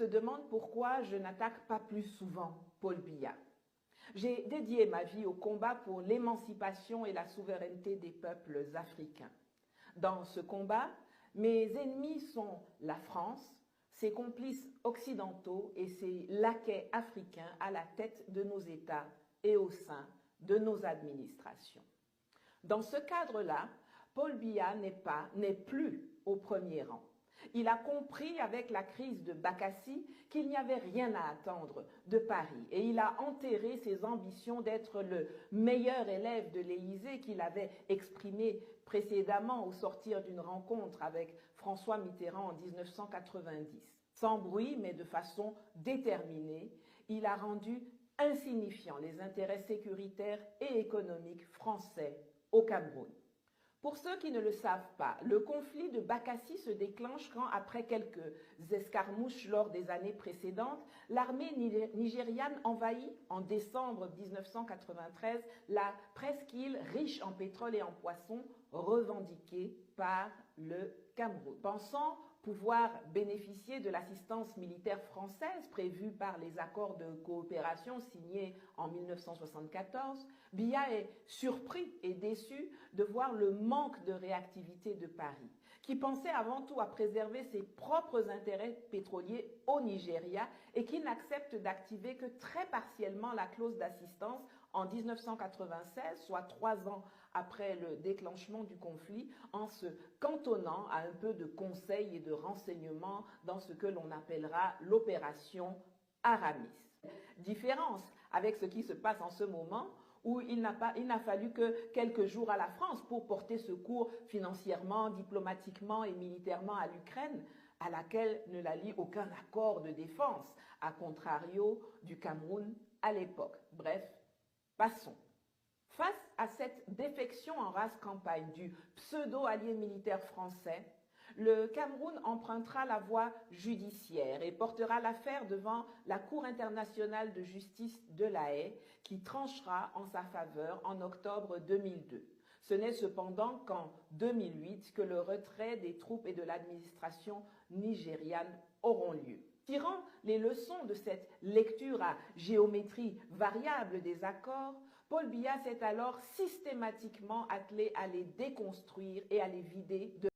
se demande pourquoi je n'attaque pas plus souvent Paul Biya. J'ai dédié ma vie au combat pour l'émancipation et la souveraineté des peuples africains. Dans ce combat, mes ennemis sont la France, ses complices occidentaux et ses laquais africains à la tête de nos États et au sein de nos administrations. Dans ce cadre-là, Paul Biya n'est plus au premier rang. Il a compris avec la crise de Bakassi qu'il n'y avait rien à attendre de Paris et il a enterré ses ambitions d'être le meilleur élève de l'Élysée qu'il avait exprimé précédemment au sortir d'une rencontre avec François Mitterrand en 1990. Sans bruit mais de façon déterminée, il a rendu insignifiants les intérêts sécuritaires et économiques français au Cameroun. Pour ceux qui ne le savent pas, le conflit de Bakassi se déclenche quand, après quelques escarmouches lors des années précédentes, l'armée nigériane envahit en décembre 1993 la presqu'île riche en pétrole et en poissons revendiquée par le Cameroun. Pensant pouvoir bénéficier de l'assistance militaire française prévue par les accords de coopération signés en 1974, Biya est surpris et déçu de voir le manque de réactivité de Paris, qui pensait avant tout à préserver ses propres intérêts pétroliers au Nigeria et qui n'accepte d'activer que très partiellement la clause d'assistance en 1996, soit 3 ans après le déclenchement du conflit, en se cantonnant à un peu de conseil et de renseignement dans ce que l'on appellera l'opération Aramis. Différence avec ce qui se passe en ce moment, où il n'a fallu que quelques jours à la France pour porter secours financièrement, diplomatiquement et militairement à l'Ukraine, à laquelle ne la lie aucun accord de défense, à contrario du Cameroun à l'époque. Bref, passons. Face à cette défection en rase campagne du pseudo-allié militaire français, le Cameroun empruntera la voie judiciaire et portera l'affaire devant la Cour internationale de justice de La Haye, qui tranchera en sa faveur en octobre 2002. Ce n'est cependant qu'en 2008 que le retrait des troupes et de l'administration nigériane auront lieu. Tirant les leçons de cette lecture à géométrie variable des accords, Paul Biya s'est alors systématiquement attelé à les déconstruire et à les vider de